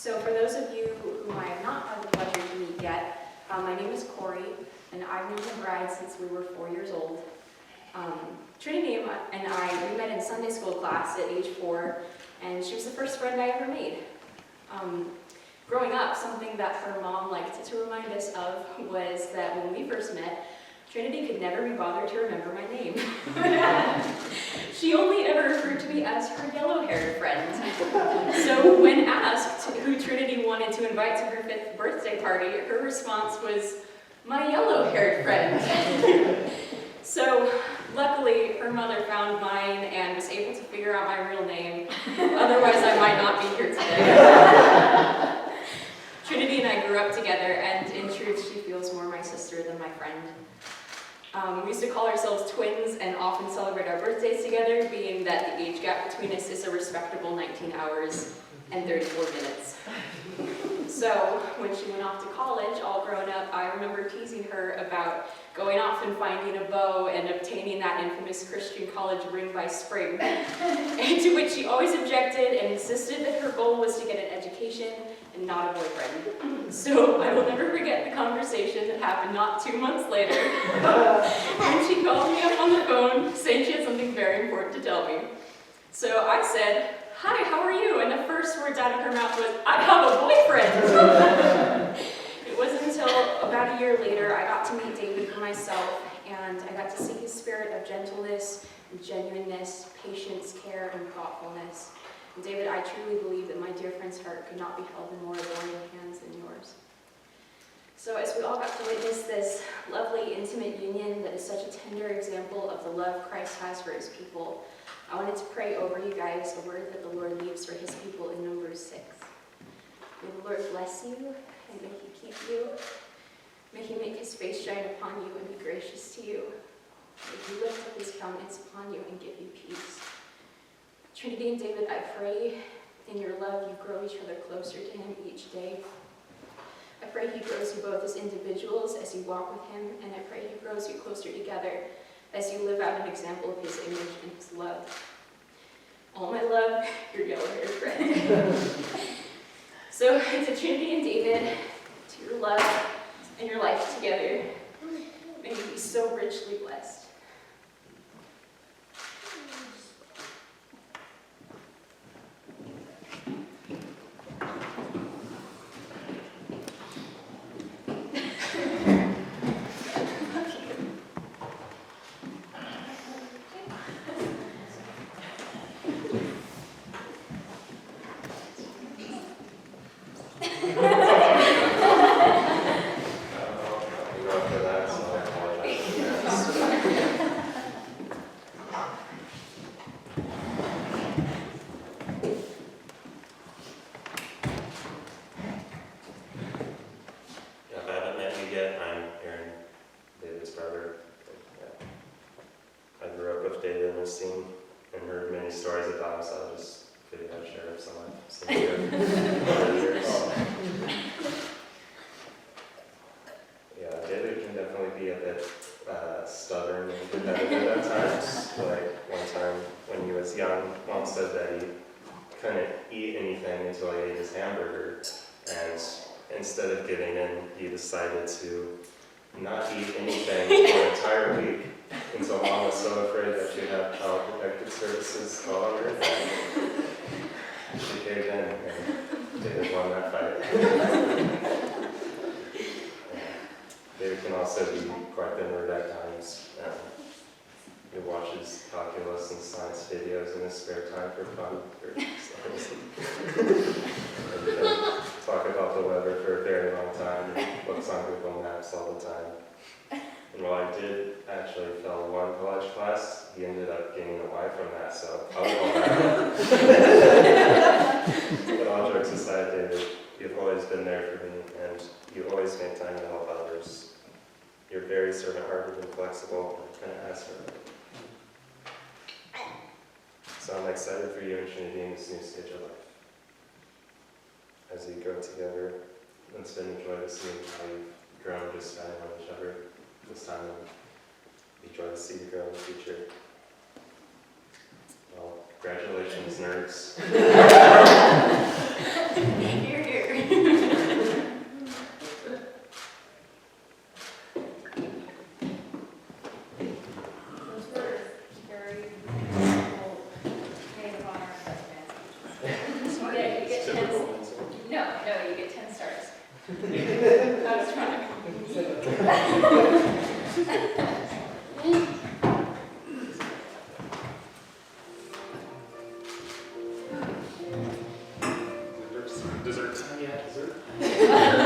So for those of you whom I have not had the pleasure to meet yet, my name is Corrie, and I've known the bride since we were 4 years old. Triniti and I, we met in Sunday school class at age 4, and she was the first friend I ever made. Growing up, something that her mom liked to remind us of was that when we first met, Triniti could never be bothered to remember my name. She only ever referred to me as her yellow-haired friend. So when asked who Triniti wanted to invite to her 5th birthday party, her response was, "My yellow-haired friend." So luckily, her mother found mine and was able to figure out my real name. Otherwise, I might not be here today. Triniti and I grew up together, and in truth, she feels more my sister than my friend. We used to call ourselves twins and often celebrate our birthdays together, being that the age gap between us is a respectable 19 hours and 34 minutes. So when she went off to college, all grown up, I remember teasing her about going off and finding a beau and obtaining that infamous Christian college ring by spring, and to which she always objected and insisted that her goal was to get an education and not a boyfriend. So I will never forget the conversation that happened not 2 months later, when she called me up on the phone saying she had something very important to tell me. So I said, "Hi, how are you?" And the first words out of her mouth was, "I have a boyfriend." It wasn't until about a year later I got to meet David for myself, and I got to see his spirit of gentleness, genuineness, patience, care, and thoughtfulness. And David, I truly believe that my dear friend's heart could not be held in more adoring hands than yours. So as we all got to witness this lovely, intimate union that is such a tender example of the love Christ has for his people, I wanted to pray over you guys a word that the Lord leaves for his people in Numbers 6. May the Lord bless you, and may he keep you. May he make his face shine upon you and be gracious to you. May he lift up his countenance upon you and give you peace. Triniti and David, I pray in your love you grow each other closer to him each day. I pray he grows you both as individuals as you walk with him, and I pray he grows you closer together as you live out an example of his image and his love. All my love, your yellow-haired friend. So to Triniti and David, to your love and your life together, may you be so richly blessed. Seen and heard many stories about him, so I just figured I'd share some I've seen over the years. Yeah, David can definitely be a bit stubborn and competitive at times. Like one time when he was young, Mom said that he couldn't eat anything until he ate his hamburger, and instead of giving in, he decided to not eat anything for an entire week. Until Mom was so afraid that she'd have Child Protective Services call on her, she caved in and David won that fight. David can also be quite inward at times. He watches calculus and science videos in his spare time for fun. He can talk about the weather for a very long time and looks on Google Maps all the time. And while I did actually fail one college class, he ended up gaining a Y from that, so I'll go back. But all jokes aside, David, you've always been there for me, and you always make time to help others. You're very servant-hearted and flexible, and couldn't ask for it. So I'm excited for you and Triniti in this new stage of life. As you grow together, it's been a joy to see how you've grown just standing on each other this time, and be joy to see you grow in the future. Well, congratulations, nerds. Hear, hear. I was trying to. Dessert time yet? Dessert?